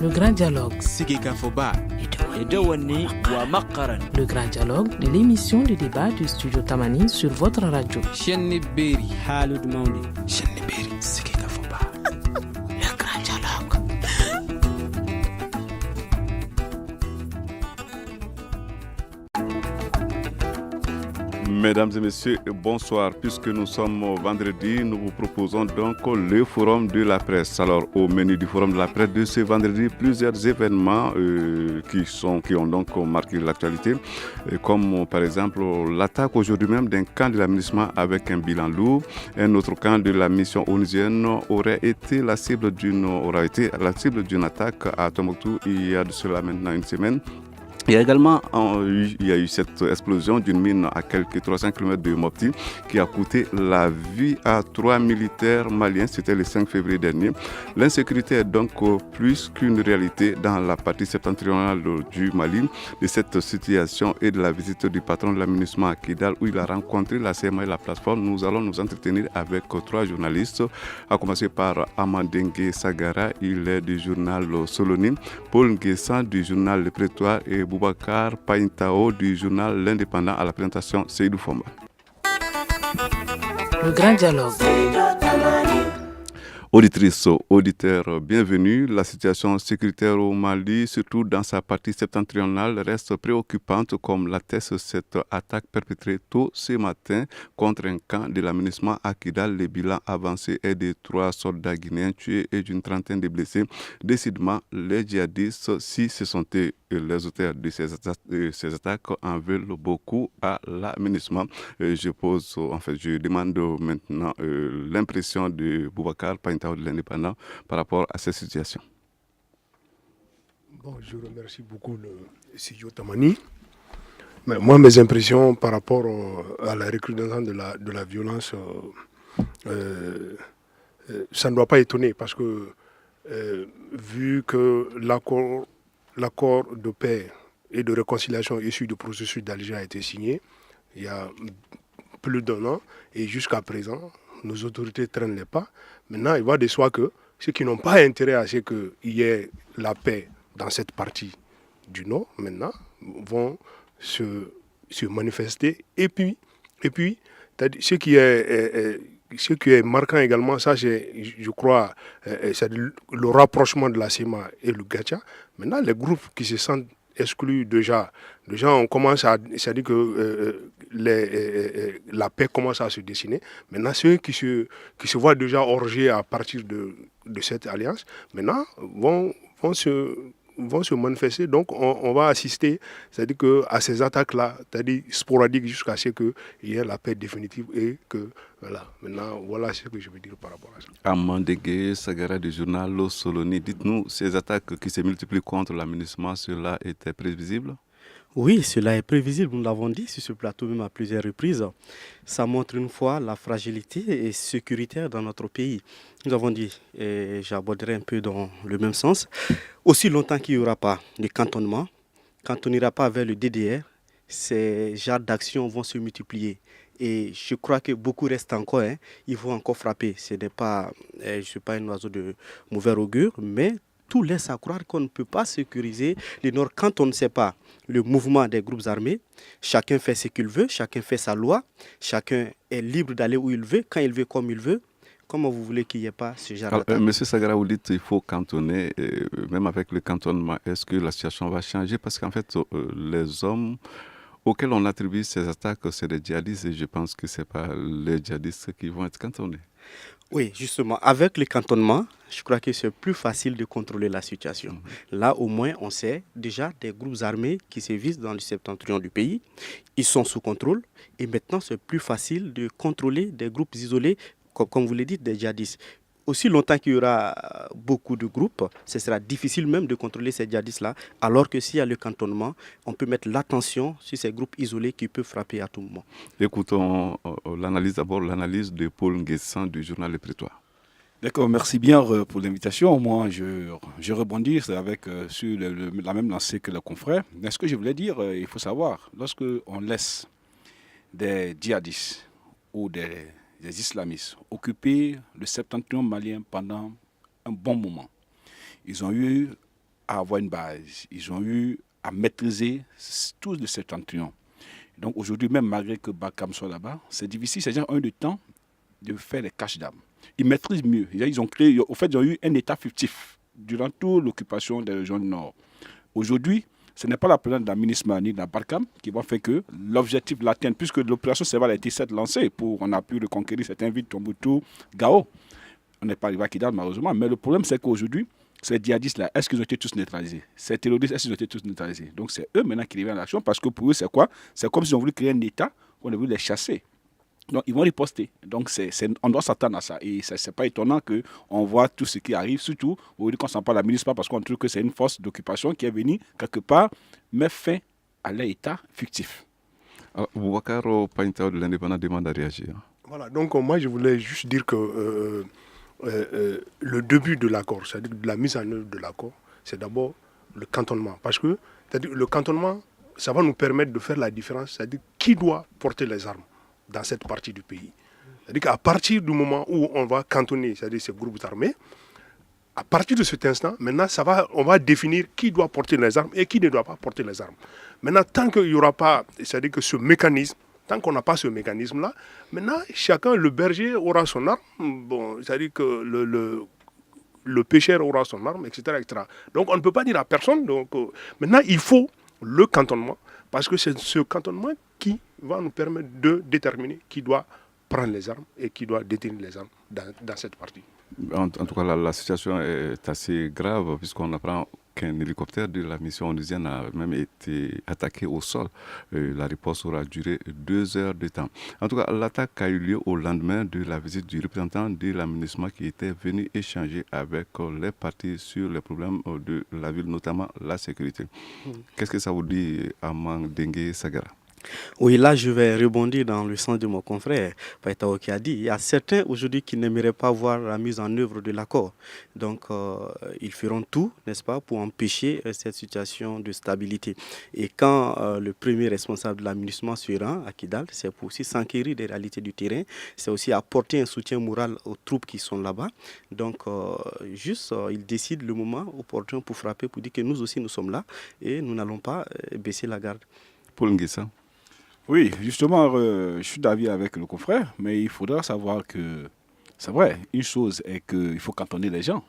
Le grand dialogue. Sigika Foba. Edouani wa Makaran. Le grand dialogue de l'émission de débat du studio Tamani sur votre radio. Chenni Beri. Halud Mauni. Chenni Beri. Sigika Foba. Le grand dialogue. Mesdames et messieurs, bonsoir. Puisque nous sommes vendredi, nous vous proposons donc le forum de la presse. Alors, au menu du forum de la presse de ce vendredi, plusieurs événements qui ont donc marqué l'actualité, comme par exemple l'attaque aujourd'hui même d'un camp de l'aménagement avec un bilan lourd. Un autre camp de la mission onusienne aura été la cible d'une attaque à Tombouctou il y a de cela maintenant une semaine. Il y a également eu cette explosion d'une mine à quelques 300 km de Mopti qui a coûté la vie à 3 militaires maliens. C'était le 5 février dernier. L'insécurité est donc plus qu'une réalité dans la partie septentrionale du Mali. De cette situation et de la visite du patron de l'aménagement à Kidal où il a rencontré la CMA et la plateforme, nous allons nous entretenir avec 3 journalistes, à commencer par Amandengue Sagara, il est du journal Soloni, Paul Nguessan du journal Le Prétoire et Boubacar Paintao du journal L'Indépendant. À la présentation, Seydou Fomba. Le grand dialogue. Auditrices, auditeurs, bienvenue. La situation sécuritaire au Mali, surtout dans sa partie septentrionale, reste préoccupante comme l'atteste cette attaque perpétrée tôt ce matin contre un camp de l'aménagement à Kidal. Le bilan avancé est de 3 soldats guinéens tués et d'une trentaine de blessés. Décidément, les djihadistes, si ce sont les auteurs de ces attaques, en veulent beaucoup à l'aménagement. Je demande maintenant l'impression de Boubacar Paintao de l'Indépendant par rapport à cette situation. Bon, je remercie beaucoup le studio Tamani. Mais moi, mes impressions par rapport à la recrudescence de la violence, ça ne doit pas étonner parce que vu que l'accord de paix et de réconciliation issu du processus d'Alger a été signé il y a plus d'1 an et jusqu'à présent, nos autorités traînent les pas. Maintenant, il va de soi que ceux qui n'ont pas intérêt à ce qu'il y ait la paix dans cette partie du Nord, maintenant, vont se manifester. Et puis ce qui est marquant également, ça je crois, c'est le rapprochement de la CEMA et le Gacha. Maintenant, les groupes qui se sentent exclus déjà on commence à... C'est-à-dire que la paix commence à se dessiner. Maintenant, ceux qui se voient déjà orgés à partir de cette alliance, maintenant, vont se manifester. Donc, on va assister, c'est-à-dire à ces attaques-là, c'est-à-dire sporadiques jusqu'à ce qu'il y ait la paix définitive et que, voilà. Maintenant, voilà ce que je veux dire par rapport à ça. Amandengue Sagara du journal Soloni, dites-nous, ces attaques qui se multiplient contre l'aménagement, cela était prévisible? Oui, cela est prévisible, nous l'avons dit sur ce plateau même à plusieurs reprises. Ça montre une fois la fragilité sécuritaire dans notre pays. Nous avons dit, et j'aborderai un peu dans le même sens, aussi longtemps qu'il n'y aura pas de cantonnement, quand on n'ira pas vers le DDR, ces genres d'actions vont se multiplier. Et je crois que beaucoup reste encore, il faut encore frapper. Ce n'est pas, je ne suis pas un oiseau de mauvais augure, mais tout laisse à croire qu'on ne peut pas sécuriser le Nord quand on ne sait pas le mouvement des groupes armés. Chacun fait ce qu'il veut, chacun fait sa loi, chacun est libre d'aller où il veut, quand il veut, comme il veut. Comment vous voulez qu'il n'y ait pas ce genre d'attaque? Monsieur Sagara, vous dites qu'il faut cantonner, même avec le cantonnement, est-ce que la situation va changer? Parce qu'en fait, les hommes auxquels on attribue ces attaques, c'est des djihadistes et je pense que ce n'est pas les djihadistes qui vont être cantonnés. Oui, justement, avec le cantonnement, je crois que c'est plus facile de contrôler la situation. Là, au moins, on sait déjà des groupes armés qui se visent dans le septentrion du pays. Ils sont sous contrôle et maintenant, c'est plus facile de contrôler des groupes isolés, comme vous l'avez dit, des djihadistes. Aussi longtemps qu'il y aura beaucoup de groupes, ce sera difficile même de contrôler ces djihadistes-là, alors que s'il y a le cantonnement, on peut mettre l'attention sur ces groupes isolés qui peuvent frapper à tout moment. Écoutons l'analyse de Paul Nguessan du journal Le Prétoire. D'accord, merci bien pour l'invitation. Moi, je rebondis sur la même lancée que le confrère. Mais ce que je voulais dire, il faut savoir, lorsque on laisse des djihadistes ou des islamistes occuper le septentrion malien pendant un bon moment, ils ont eu à avoir une base. Ils ont eu à maîtriser tout le septentrion. Donc aujourd'hui, même malgré que Barkham soit là-bas, c'est difficile. C'est déjà un de temps de faire les caches d'armes. Ils maîtrisent mieux. Ils ont créé, au fait, ils ont eu un état fictif durant toute l'occupation des régions du Nord. Aujourd'hui, ce n'est pas la présence de la MINUSMA ni de la Barkham qui va faire que l'objectif de l'atteindre, puisque l'opération Serval a été certes lancée on a pu reconquérir certains villes, Tombouctou, Gao. On n'est pas arrivé à Kidal malheureusement, mais le problème c'est qu'aujourd'hui, ces djihadistes-là, est-ce qu'ils ont été tous neutralisés? Ces terroristes, est-ce qu'ils ont été tous neutralisés? Donc c'est eux maintenant qui reviennent à l'action parce que pour eux c'est quoi? C'est comme s'ils ont voulu créer un État, on a voulu les chasser. Donc ils vont riposter. Donc on doit s'attendre à ça. Et ce n'est pas étonnant qu'on voit tout ce qui arrive, surtout aujourd'hui quand on s'en parle à la MINUSMA parce qu'on trouve que c'est une force d'occupation qui est venue quelque part mettre fin à l'État fictif. Boubacar Paintao de l'Indépendant demande à réagir. Voilà, donc moi je voulais juste dire que le début de l'accord, c'est-à-dire de la mise en œuvre de l'accord, c'est d'abord le cantonnement. Parce que le cantonnement, ça va nous permettre de faire la différence, c'est-à-dire qui doit porter les armes dans cette partie du pays. C'est-à-dire qu'à partir du moment où on va cantonner, c'est-à-dire ces groupes armés, à partir de cet instant, maintenant, on va définir qui doit porter les armes et qui ne doit pas porter les armes. Maintenant, tant qu'il n'y aura pas, c'est-à-dire que ce mécanisme, tant qu'on n'a pas ce mécanisme-là, maintenant, chacun, le berger aura son arme, bon, c'est-à-dire que le pêcheur aura son arme, etc., etc. Donc, on ne peut pas dire à personne. Donc, maintenant, il faut le cantonnement, parce que c'est ce cantonnement qui va nous permettre de déterminer qui doit prendre les armes et qui doit détenir les armes dans cette partie. En tout cas, la situation est assez grave puisqu'on apprend qu'un hélicoptère de la mission onusienne a même été attaqué au sol. La riposte aura duré 2 heures de temps. En tout cas, l'attaque a eu lieu au lendemain de la visite du représentant de la MINUSMA qui était venu échanger avec les partis sur les problèmes de la ville, notamment la sécurité. Qu'est-ce que ça vous dit, Amang Dengue Sagara? Oui, là, je vais rebondir dans le sens de mon confrère Paitao qui a dit il y a certains aujourd'hui qui n'aimeraient pas voir la mise en œuvre de l'accord. Donc, ils feront tout, n'est-ce pas, pour empêcher cette situation de stabilité. Et quand le premier responsable de la MINUSMA se rend à Kidal, c'est pour aussi s'enquérir des réalités du terrain, c'est aussi apporter un soutien moral aux troupes qui sont là-bas. Donc, il décide le moment opportun pour frapper, pour dire que nous aussi, nous sommes là et nous n'allons pas baisser la garde. Paul Nguessa. Oui, justement, je suis d'avis avec le confrère, mais il faudra savoir que, c'est vrai, une chose est qu'il faut cantonner les gens,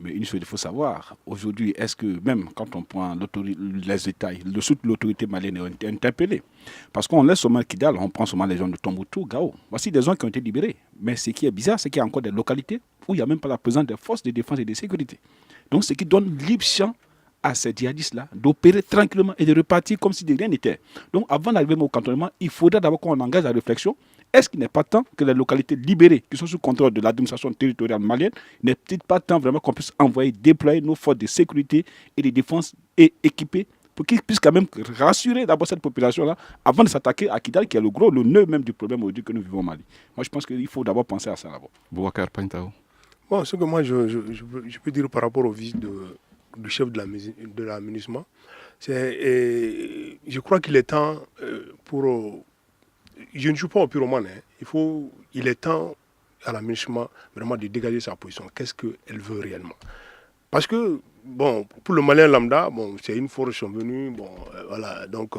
mais une chose il faut savoir, aujourd'hui, est-ce que même quand on prend les États, l'autorité malienne est interpellée, parce qu'on laisse seulement Kidal, on prend seulement les gens de Tombouctou, Gao, voici des gens qui ont été libérés, mais ce qui est bizarre, c'est qu'il y a encore des localités où il n'y a même pas la présence des forces de défense et de sécurité. Donc, ce qui donne libre champ à ces djihadistes-là d'opérer tranquillement et de repartir comme si de rien n'était. Donc avant d'arriver au cantonnement, il faudra d'abord qu'on engage la réflexion. Est-ce qu'il n'est pas temps que les localités libérées, qui sont sous contrôle de l'administration territoriale malienne, n'est peut-être pas temps vraiment qu'on puisse déployer nos forces de sécurité et de défense et équipées pour qu'ils puissent quand même rassurer d'abord cette population-là avant de s'attaquer à Kidal, qui est le nœud même du problème aujourd'hui que nous vivons au Mali. Moi, je pense qu'il faut d'abord penser à ça d'abord. Boubacar Paintao. Bon, ce que moi, je peux dire par rapport aux visites du chef de la MINUSMA, je crois qu'il est temps je ne suis pas au pyromane, il est temps à la MINUSMA vraiment de dégager sa position. Qu'est-ce qu'elle veut réellement? Parce que, bon, pour le Malien lambda, bon, c'est une force qui sont venus, bon, voilà, donc,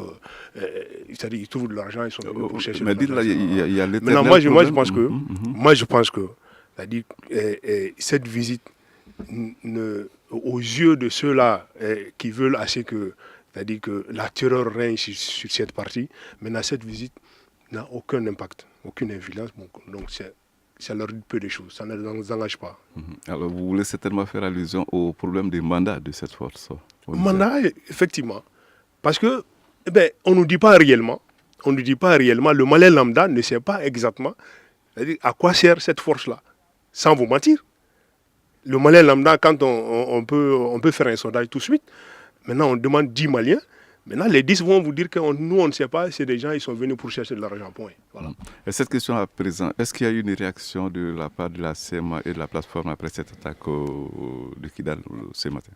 c'est-à-dire ils trouvent de l'argent, ils sont venus pour chercher de l'argent. Maintenant, moi, je pense que, c'est-à-dire, cette visite, aux yeux de ceux-là qui veulent assez c'est-à-dire que la terreur règne sur cette partie, maintenant cette visite n'a aucun impact, aucune influence, donc ça leur dit peu de choses, ça ne les engage pas. Alors vous voulez certainement faire allusion au problème des mandats de cette force? Mandat, effectivement, parce que, on ne nous dit pas réellement, le Malien lambda ne sait pas exactement, c'est-à-dire à quoi sert cette force-là, sans vous mentir. Le Malien lambda, quand on peut faire un sondage tout de suite, maintenant on demande 10 Maliens, maintenant les 10 vont vous dire que nous on ne sait pas, c'est des gens qui sont venus pour chercher de l'argent, point. Voilà. Et cette question à présent, est-ce qu'il y a eu une réaction de la part de la CMA et de la plateforme après cette attaque de Kidal ce matin?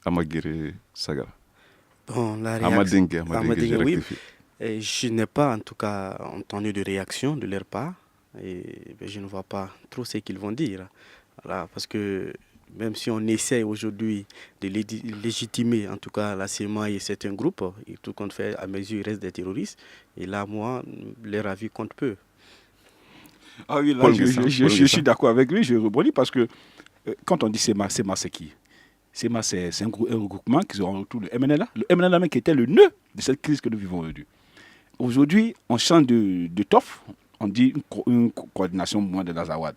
Amaguiri Sagara. Bon, la réaction, Amadengue, oui. Et je n'ai pas en tout cas entendu de réaction de leur part et je ne vois pas trop ce qu'ils vont dire. Voilà, parce que même si on essaie aujourd'hui de légitimer en tout cas la CEMA et certains groupes, et tout compte fait, à mes yeux, il reste des terroristes. Et là, moi, leur avis compte peu. Ah oui, là, je suis d'accord avec lui, je rebondis parce que quand on dit CEMA, c'est qui? CEMA, c'est un regroupement qui est autour de MNLA. Le MNLA même qui était le nœud de cette crise que nous vivons aujourd'hui. Aujourd'hui, on change de TOF, on dit une coordination mouvement de l'Azawad.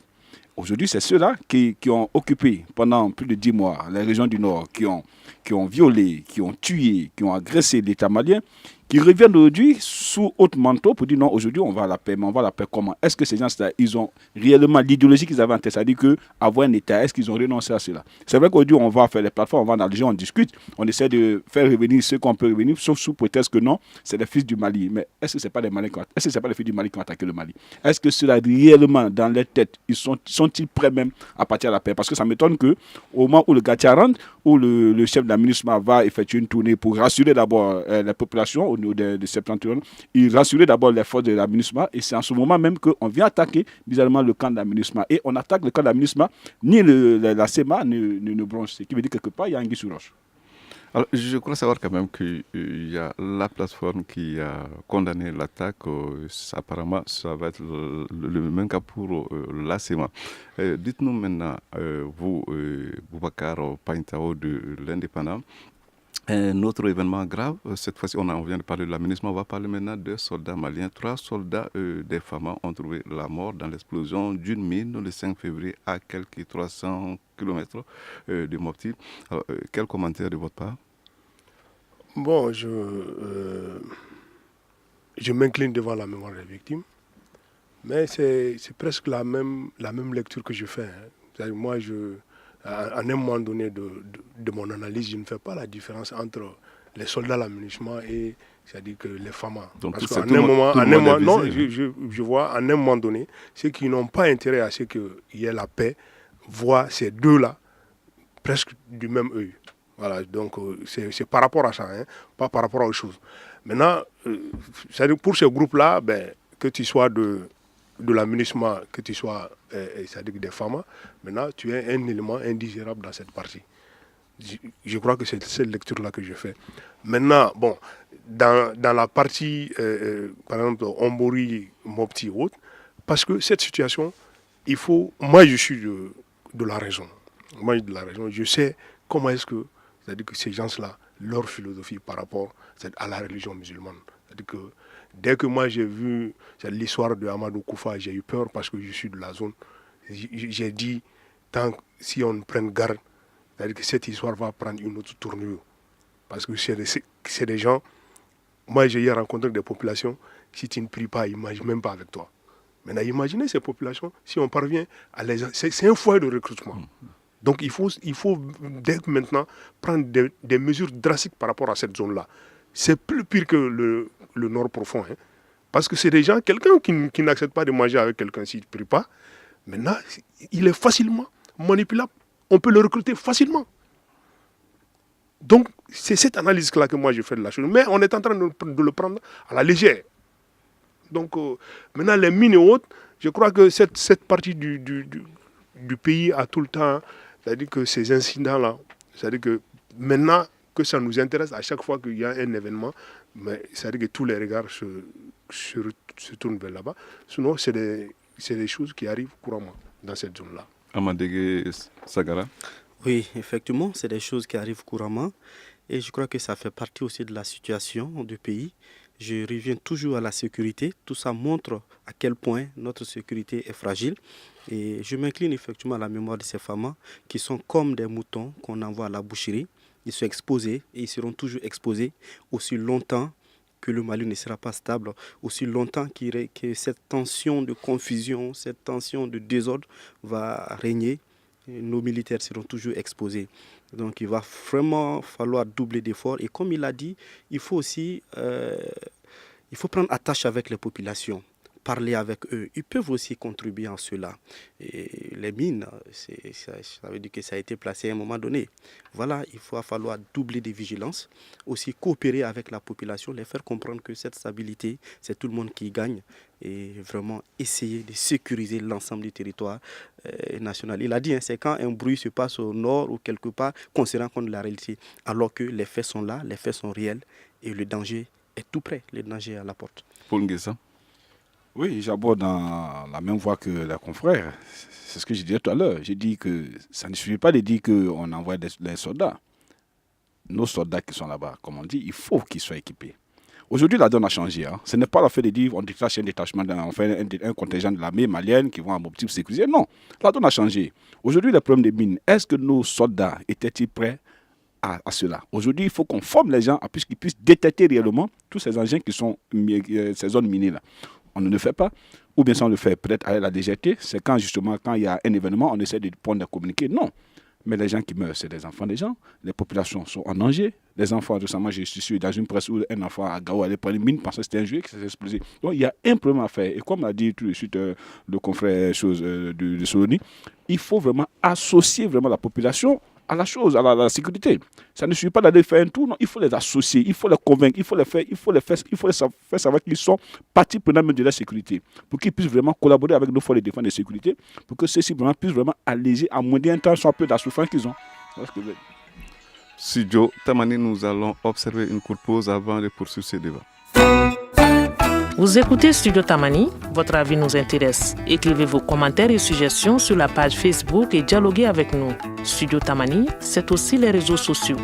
Aujourd'hui, c'est ceux-là qui ont occupé pendant plus de 10 mois les régions du Nord, qui ont violé, qui ont tué, qui ont agressé l'État malien, qui reviennent aujourd'hui sous autre manteau pour dire non, aujourd'hui on va à la paix, mais on va à la paix comment? Est-ce que ces gens-là, ils ont réellement l'idéologie qu'ils avaient en tête? C'est-à-dire qu'avoir un État, est-ce qu'ils ont renoncé à cela? C'est vrai qu'aujourd'hui on va faire les plateformes, on va dans les gens, on discute, on essaie de faire revenir ceux qu'on peut revenir, sauf sous prétexte que non, c'est les fils du Mali. Mais est-ce que ce n'est pas les Maliens, est-ce que c'est pas les fils du Mali qui ont attaqué le Mali? Est-ce que cela réellement dans leur tête, sont-ils prêts même à partir à la paix? Parce que ça m'étonne que au moment où le Gatia rentre, où le chef de la MINUSMA va effectuer une tournée pour rassurer d'abord la population au niveau de septentrion, il rassurait d'abord les forces de la MINUSMA et c'est en ce moment même qu'on vient attaquer bizarrement le camp de la MINUSMA. Et on attaque le camp de la MINUSMA, ni la CEMA ne bronche, ce qui veut dire quelque part il y a un guise sur roche. Alors, je crois savoir quand même qu'il y a la plateforme qui a condamné l'attaque. Apparemment, ça va être le même cas pour la CEMA. Dites-nous maintenant, vous, Boubacar Paintao de l'Indépendant, un autre événement grave, cette fois-ci on vient de parler de la MINUSMA, on va parler maintenant de soldats maliens. 3 soldats des FAMA ont trouvé la mort dans l'explosion d'une mine le 5 février à quelques 300 km de Mopti. Alors, quel commentaire de votre part? Bon, je m'incline devant la mémoire des victimes, mais c'est presque la même lecture que je fais. Hein. Moi, à un moment donné de mon analyse, je ne fais pas la différence entre les soldats de la MINUSMA et c'est-à-dire que les FAMA. Donc, parce qu'à un moment, non, je vois, à un moment donné, ceux qui n'ont pas intérêt à ce qu'il y ait la paix voient ces deux-là presque du même œil. Voilà, donc c'est par rapport à ça, hein, pas par rapport à autre chose. Maintenant, c'est-à-dire pour ce groupe-là, que tu sois de la MINUSMA, que tu sois c'est-à-dire des FAMA, maintenant tu es un élément indésirable dans cette partie. Je crois que c'est cette lecture-là que je fais. Maintenant, bon, dans la partie, par exemple, Ombori, Mopti ou autre, parce que cette situation, moi je suis de la raison. Moi de la raison, je sais comment est-ce que, c'est-à-dire que ces gens-là, leur philosophie par rapport à la religion musulmane. C'est-à-dire que dès que moi j'ai vu l'histoire de Amadou Koufa, j'ai eu peur parce que je suis de la zone. J'ai dit, si on prenne garde, c'est-à-dire que cette histoire va prendre une autre tournure. Parce que c'est des gens, moi j'ai rencontré des populations, si tu ne pries pas, ils ne mangent même pas avec toi. Maintenant, imaginez ces populations, si on parvient à les... C'est un foyer de recrutement. Donc il faut dès maintenant prendre des mesures drastiques par rapport à cette zone-là. C'est plus pire que le Nord profond. Hein. Parce que c'est des gens, quelqu'un qui n'accepte pas de manger avec quelqu'un s'il ne prie pas, maintenant, il est facilement manipulable. On peut le recruter facilement. Donc c'est cette analyse-là que moi je fais de la chose. Mais on est en train de le prendre à la légère. Donc maintenant les mines et autres, je crois que cette partie du pays a tout le temps... C'est-à-dire que ces incidents-là, c'est-à-dire que maintenant que ça nous intéresse, à chaque fois qu'il y a un événement, mais c'est-à-dire que tous les regards se tournent vers là-bas. Sinon, c'est des choses qui arrivent couramment dans cette zone-là. Amadégué Sagara? Oui, effectivement, c'est des choses qui arrivent couramment. Et je crois que ça fait partie aussi de la situation du pays. Je reviens toujours à la sécurité. Tout ça montre à quel point notre sécurité est fragile. Et je m'incline effectivement à la mémoire de ces femmes qui sont comme des moutons qu'on envoie à la boucherie. Ils sont exposés et ils seront toujours exposés aussi longtemps que le Mali ne sera pas stable, aussi longtemps que cette tension de confusion, cette tension de désordre va régner. Nos militaires seront toujours exposés. Donc il va vraiment falloir doubler d'efforts. Et comme il a dit, il faut aussi prendre attache avec les populations. parler avec eux. Ils peuvent aussi contribuer en cela. Et les mines, ça veut dire que ça a été placé à un moment donné. Voilà, il va falloir doubler de vigilance, aussi coopérer avec la population, les faire comprendre que cette stabilité, c'est tout le monde qui gagne et vraiment essayer de sécuriser l'ensemble du territoire national. Il a dit, c'est quand un bruit se passe au nord ou quelque part qu'on se rend compte de la réalité, alors que les faits sont là, les faits sont réels et le danger est tout près, le danger est à la porte. Paul Nguessa. Oui, j'aborde dans la même voie que les confrères. C'est ce que je disais tout à l'heure. J'ai dit que ça ne suffit pas de dire qu'on envoie des soldats. Nos soldats qui sont là-bas, comme on dit, il faut qu'ils soient équipés. Aujourd'hui, la donne a changé. Hein. Ce n'est pas le fait de dire on détache un détachement, on fait un contingent de l'armée malienne qui vont à Mopti sécuriser. Non, la donne a changé. Aujourd'hui, le problème des mines, est-ce que nos soldats étaient-ils prêts à cela? Aujourd'hui, il faut qu'on forme les gens pour qu'ils puissent détecter réellement tous ces engins qui sont ces zones minées-là. On ne le fait pas, ou bien ça on le fait peut-être avec la DGT, c'est quand justement, quand il y a un événement, on essaie de prendre des communiqués. Non, mais les gens qui meurent, c'est des enfants des gens, les populations sont en danger. Les enfants, récemment, je suis dans une presse où un enfant à Gao allait prendre une mine, pensait que c'était un jouet qui s'est explosé. Donc il y a un problème à faire, et comme l'a dit tout de suite le confrère de Soloni, il faut vraiment associer vraiment la population à la chose, à la sécurité. Ça ne suffit pas d'aller faire un tour, non, il faut les associer, il faut les convaincre, il faut les faire savoir qu'ils sont partie prenante de la sécurité, pour qu'ils puissent vraiment collaborer avec nos forces de défense et de sécurité, pour que ceux-ci vraiment puissent vraiment alléger à moins d'un temps soit peu de la souffrance qu'ils ont. Studio Tamani, nous allons observer une courte pause avant de poursuivre ce débat. Vous écoutez Studio Tamani, votre avis nous intéresse. Écrivez vos commentaires et suggestions sur la page Facebook et dialoguez avec nous. Studio Tamani, c'est aussi les réseaux sociaux.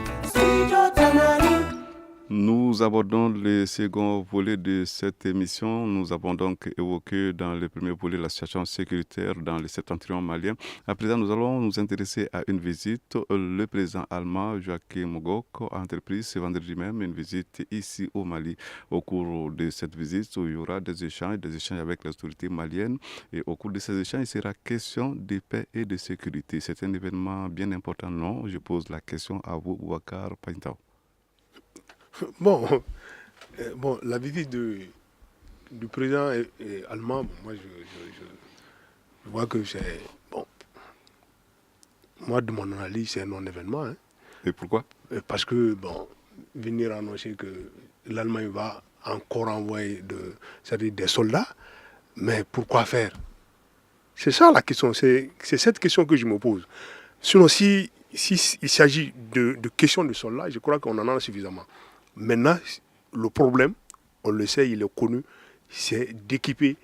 Nous abordons le second volet de cette émission. Nous avons donc évoqué dans le premier volet la situation sécuritaire dans le septentrion malien. À présent, nous allons nous intéresser à une visite. Le président allemand Joachim Gauck a entrepris ce vendredi même une visite ici au Mali. Au cours de cette visite, il y aura des échanges avec les autorités maliennes. Et au cours de ces échanges, il sera question de paix et de sécurité. C'est un événement bien important, non? Je pose la question à vous, Boubacar Paintao. Bon, la visite du président allemand, moi je vois que c'est, bon, moi de mon analyse c'est un non-événement. Hein. Et pourquoi? Parce que, bon, venir annoncer que l'Allemagne va encore envoyer des soldats, mais pourquoi faire? C'est ça la question, c'est cette question que je me pose. Sinon, s'il s'agit de questions de soldats, je crois qu'on en a suffisamment. Maintenant, le problème, on le sait, il est connu, c'est d'équiper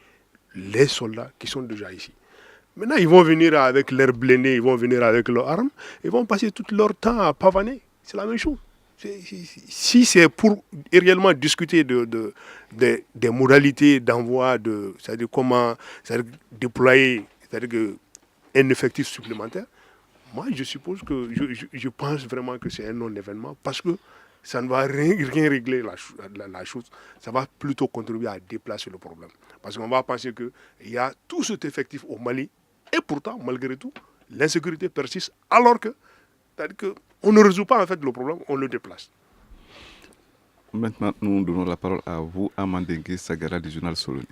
les soldats qui sont déjà ici. Maintenant, ils vont venir avec leurs blindés, ils vont venir avec leurs armes, ils vont passer tout leur temps à pavaner. C'est la même chose. Si c'est pour réellement discuter des modalités d'envoi, c'est-à-dire comment déployer un effectif supplémentaire, moi je suppose que je pense vraiment que c'est un non-événement parce que ça ne va rien régler la chose. Ça va plutôt contribuer à déplacer le problème. Parce qu'on va penser qu'il y a tout cet effectif au Mali et pourtant, malgré tout, l'insécurité persiste alors que, c'est-à-dire qu'on ne résout pas en fait le problème, on le déplace. Maintenant, nous donnons la parole à vous, Amandengue Sagara du journal Soloni.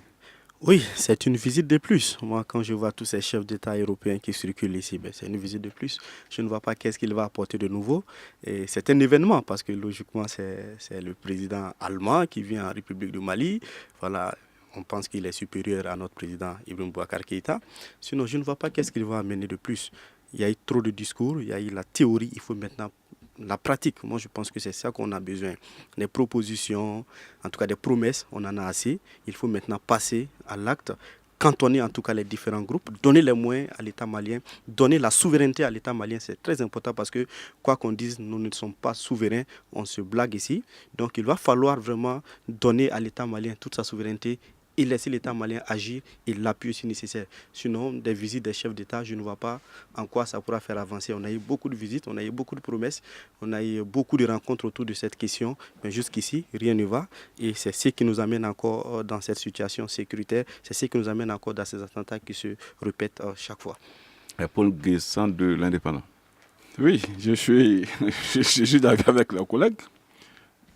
Oui, c'est une visite de plus. Moi, quand je vois tous ces chefs d'État européens qui circulent ici, c'est une visite de plus. Je ne vois pas qu'est-ce qu'il va apporter de nouveau. Et c'est un événement parce que logiquement, c'est le président allemand qui vient en République du Mali. Voilà, on pense qu'il est supérieur à notre président Ibrahim Boubacar Keïta. Sinon, je ne vois pas qu'est-ce qu'il va amener de plus. Il y a eu trop de discours, il y a eu la théorie, il faut maintenant la pratique. Moi, je pense que c'est ça qu'on a besoin. Des propositions, en tout cas des promesses, on en a assez. Il faut maintenant passer à l'acte, cantonner en tout cas les différents groupes, donner les moyens à l'État malien, donner la souveraineté à l'État malien. C'est très important parce que, quoi qu'on dise, nous ne sommes pas souverains, on se blague ici. Donc, il va falloir vraiment donner à l'État malien toute sa souveraineté et laisser l'État malien agir et l'appui aussi nécessaire. Sinon, des visites des chefs d'État, je ne vois pas en quoi ça pourra faire avancer. On a eu beaucoup de visites, on a eu beaucoup de promesses, on a eu beaucoup de rencontres autour de cette question, mais jusqu'ici, rien ne va. Et c'est ce qui nous amène encore dans cette situation sécuritaire, c'est ce qui nous amène encore dans ces attentats qui se répètent chaque fois. Paul Guessan de l'Indépendant. Oui, je suis d'accord avec leurs collègues.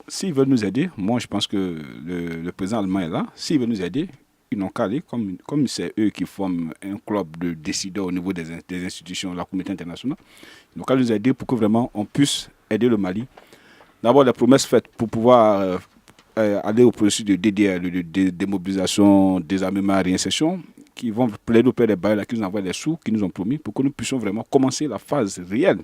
S'ils veulent nous aider, moi je pense que le président allemand est là. S'il veut nous aider, ils n'ont qu'à aller, comme c'est eux qui forment un club de décideurs au niveau des institutions, la communauté internationale, ils n'ont qu'à nous aider pour que vraiment on puisse aider le Mali. D'abord, les promesses faites pour pouvoir aller au processus de DDR, de démobilisation, désarmement, réinsertion, qui vont plaider auprès des bailleurs, qui nous envoient des sous, qui nous ont promis, pour que nous puissions vraiment commencer la phase réelle,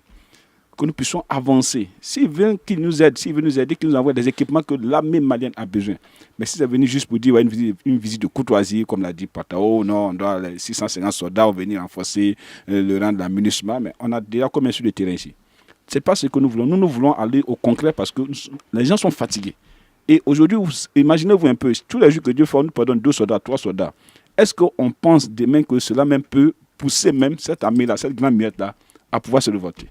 que nous puissions avancer. S'ils veulent qu'ils nous aident, qu'ils nous envoient des équipements que l'armée malienne a besoin. Mais si c'est venu juste pour dire ouais, une visite de courtoisie, comme l'a dit Patao, non, on doit, les 650 soldats vont venir renforcer le rang de la MINUSMA, mais on a déjà combien sur le terrain ici? Ce n'est pas ce que nous voulons. Nous voulons aller au concret parce que les gens sont fatigués. Et aujourd'hui, imaginez-vous un peu, tous les jours que Dieu fait, on nous pardonne 2 soldats, 3 soldats. Est-ce qu'on pense demain que cela même peut pousser même cette armée-là, cette grande miette-là, à pouvoir se révolter?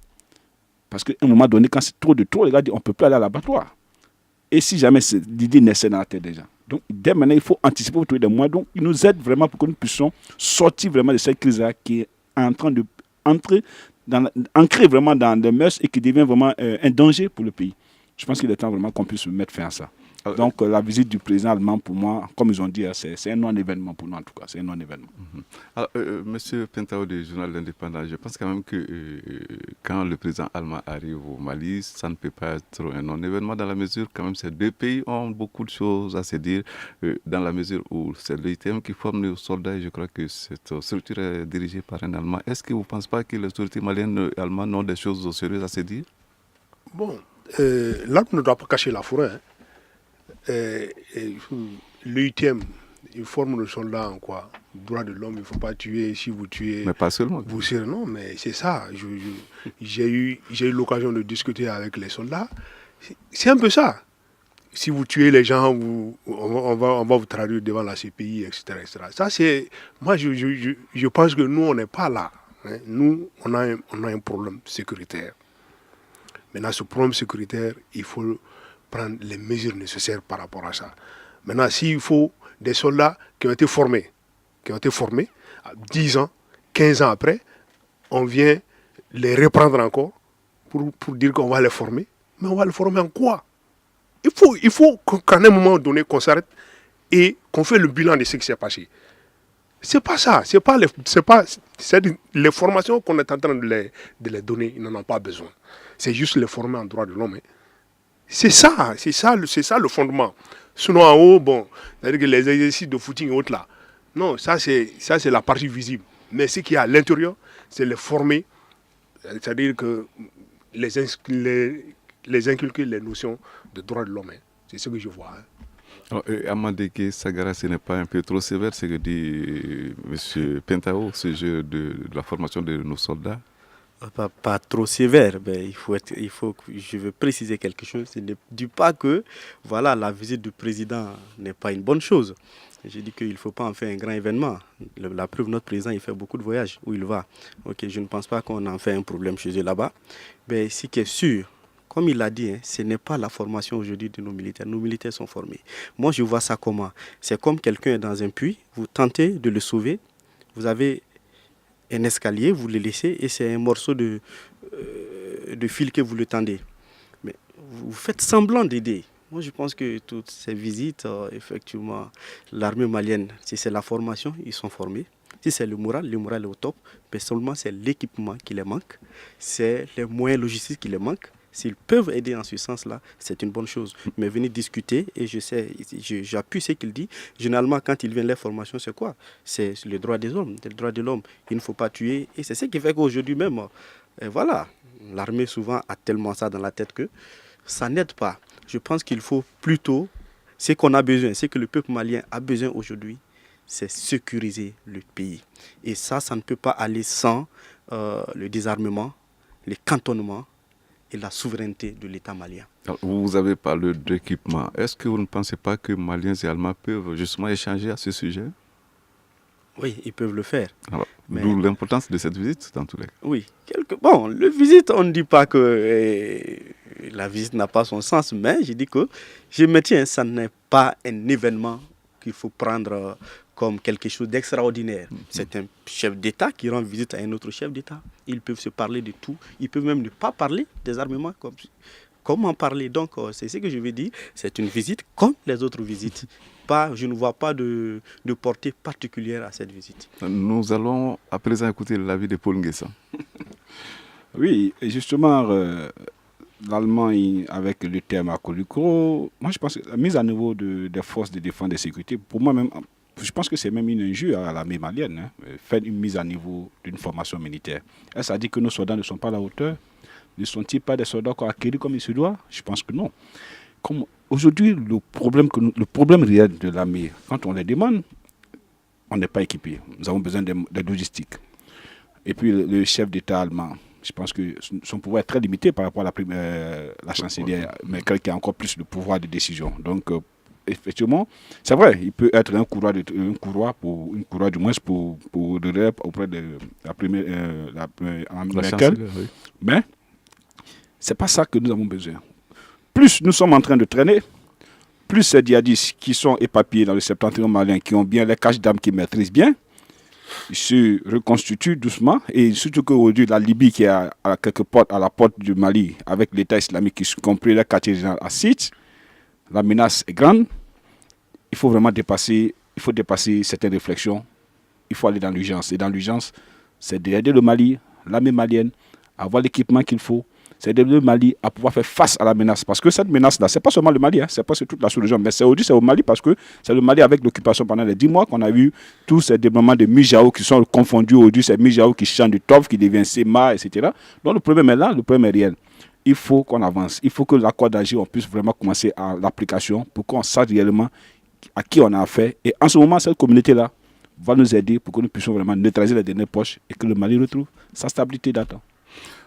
Parce qu'à un moment donné, quand c'est trop de trop, les gars disent on ne peut plus aller à l'abattoir. Et si jamais l'idée naissait dans la tête des gens. Donc, dès maintenant, il faut anticiper pour trouver des moyens. Donc, ils nous aident vraiment pour que nous puissions sortir vraiment de cette crise-là qui est en train de ancrer vraiment dans les mœurs et qui devient vraiment un danger pour le pays. Je pense qu'il est temps vraiment qu'on puisse mettre fin à ça. Donc, la visite du président allemand, pour moi, comme ils ont dit, c'est un non-événement pour nous, en tout cas. C'est un non-événement. Alors, Monsieur Pentao du journal L'Indépendant, je pense quand même que quand le président allemand arrive au Mali, ça ne peut pas être un non-événement dans la mesure, quand même, ces 2 pays ont beaucoup de choses à se dire, dans la mesure où c'est l'ITM qui forme les soldats et je crois que cette structure est dirigée par un Allemand. Est-ce que vous ne pensez pas que les autorités maliennes et allemandes ont des choses sérieuses à se dire? Bon, l'arbre ne doit pas cacher la forêt. Hein. L'UTM, il forme le soldat en quoi? Droit de l'homme, il ne faut pas tuer. Si vous tuez, mais pas seulement. Vous serez, non, mais c'est ça. J'ai eu l'occasion de discuter avec les soldats. C'est un peu ça. Si vous tuez les gens, on va vous traduire devant la CPI, etc. etc. Ça, c'est. Moi, je pense que nous, on n'est pas là. Hein. Nous, on a un problème sécuritaire. Maintenant, ce problème sécuritaire, il faut prendre les mesures nécessaires par rapport à ça. Maintenant, s'il faut des soldats qui ont été formés, 10 ans, 15 ans après, on vient les reprendre encore pour dire qu'on va les former. Mais on va les former en quoi? Il faut qu'à un moment donné, qu'on s'arrête et qu'on fait le bilan de ce qui s'est passé. C'est pas ça. C'est les formations qu'on est en train de les donner, ils n'en ont pas besoin. C'est juste les former en droit de l'homme. C'est ça le fondement. Sinon en haut, bon, c'est-à-dire que les exercices de footing et autres là, non, ça c'est la partie visible. Mais ce qu'il y a à l'intérieur, c'est les former, c'est-à-dire que les inculquer les notions de droit de l'homme. C'est ce que je vois. Amadeke Sagara, ce n'est pas un peu trop sévère ce que dit M. Pentao, ce jeu de la formation de nos soldats? Pas trop sévère, mais je veux préciser quelque chose. Ce ne dit pas que voilà, la visite du président n'est pas une bonne chose. J'ai dit qu'il ne faut pas en faire un grand événement. La preuve, notre président, il fait beaucoup de voyages où il va. Okay, je ne pense pas qu'on en fait un problème chez eux là-bas. Mais ce qui est sûr, comme il l'a dit, ce n'est pas la formation aujourd'hui de nos militaires. Nos militaires sont formés. Moi, je vois ça comment? C'est comme quelqu'un est dans un puits, vous tentez de le sauver, vous avez un escalier, vous le laissez et c'est un morceau de fil que vous le tendez. Mais vous faites semblant d'aider. Moi, je pense que toutes ces visites, effectivement, l'armée malienne, si c'est la formation, ils sont formés. Si c'est le moral est au top. Mais seulement c'est l'équipement qui les manque. C'est les moyens logistiques qui les manquent. S'ils peuvent aider en ce sens-là, c'est une bonne chose. Mais venir discuter, et j'appuie ce qu'il dit, généralement quand ils viennent les formations, c'est quoi? C'est le droit des hommes, le droit de l'homme. Il ne faut pas tuer. Et c'est ce qui fait qu'aujourd'hui même, voilà, l'armée souvent a tellement ça dans la tête que ça n'aide pas. Je pense qu'il faut plutôt, ce qu'on a besoin, ce que le peuple malien a besoin aujourd'hui, c'est sécuriser le pays. Et ça ne peut pas aller sans le désarmement, les cantonnements, et la souveraineté de l'État malien. Alors, vous avez parlé d'équipement. Est-ce que vous ne pensez pas que Maliens et Allemands peuvent justement échanger à ce sujet? Oui, ils peuvent le faire. D'où l'importance de cette visite, dans tous les cas. Oui. Bon, la visite, on ne dit pas que la visite n'a pas son sens, mais je dis que je maintiens, ça n'est pas un événement qu'il faut prendre comme quelque chose d'extraordinaire. C'est un chef d'État qui rend visite à un autre chef d'État. Ils peuvent se parler de tout. Ils peuvent même ne pas parler des armements comment parler. Donc, c'est ce que je veux dire. C'est une visite comme les autres visites. Je ne vois pas de portée particulière à cette visite. Nous allons à présent écouter l'avis de Paul Nguessa. Oui, et justement, l'allemand, avec le terme Akoliko, moi je pense que la mise à niveau des forces de défense et de sécurité, pour moi même, je pense que c'est même une injure à l'armée malienne, faire une mise à niveau d'une formation militaire. Est-ce à dire que nos soldats ne sont pas à la hauteur? Ne sont-ils pas des soldats acquis comme il se doit? Je pense que non. Aujourd'hui, le problème réel de l'armée, quand on les demande, on n'est pas équipé. Nous avons besoin de logistique. Et puis le chef d'État allemand, je pense que son pouvoir est très limité par rapport à la chancelière Merkel qui a encore plus de pouvoir de décision. Donc, effectivement, c'est vrai, il peut être un courroie du moins pour le relais auprès de la première Merkel. Oui. Mais c'est pas ça que nous avons besoin. Plus nous sommes en train de traîner, plus ces djihadistes qui sont éparpillés dans le septentrion malien, qui ont bien les caches d'armes qu'ils maîtrisent bien, ils se reconstituent doucement. Et surtout qu'aujourd'hui, la Libye qui est à la porte du Mali, avec l'État islamique qui a compris le quartier général à Site, la menace est grande. Il faut vraiment dépasser certaines réflexions. Il faut aller dans l'urgence. Et dans l'urgence, c'est d'aider le Mali, l'armée malienne, à avoir l'équipement qu'il faut. C'est d'aider le Mali à pouvoir faire face à la menace. Parce que cette menace-là, ce n'est pas seulement le Mali, c'est pas toute la sous-région, mais c'est au Mali parce que c'est le Mali avec l'occupation pendant les 10 mois qu'on a vu tous ces développements de Mijao qui sont confondus aujourd'hui, ces Mijao qui changent de Tov, qui devient Sema, etc. Donc le problème est là, le problème est réel. Il faut qu'on avance. Il faut que l'accord d'agir, on puisse vraiment commencer à l'application pour qu'on sache réellement à qui on a affaire. Et en ce moment, cette communauté-là va nous aider pour que nous puissions vraiment neutraliser les dernières poches et que le Mali retrouve sa stabilité d'attente.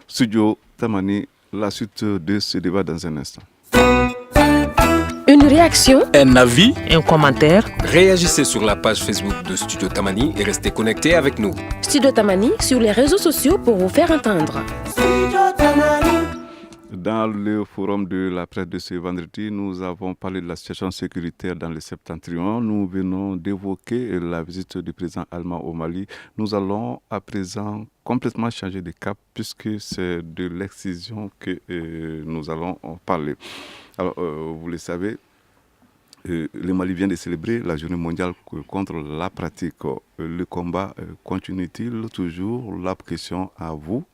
Studio Tamani, la suite de ce débat dans un instant. Une réaction, Un avis, Un commentaire, Réagissez sur la page Facebook de Studio Tamani et restez connectés avec nous. Studio Tamani sur les réseaux sociaux pour vous faire entendre. Dans le forum de la presse de ce vendredi, nous avons parlé de la situation sécuritaire dans le septentrion. Nous venons d'évoquer la visite du président allemand au Mali. Nous allons à présent complètement changer de cap puisque c'est de l'excision que nous allons parler. Alors, vous le savez, le Mali vient de célébrer la journée mondiale contre la pratique. Le combat continue-t-il toujours? La question à vous,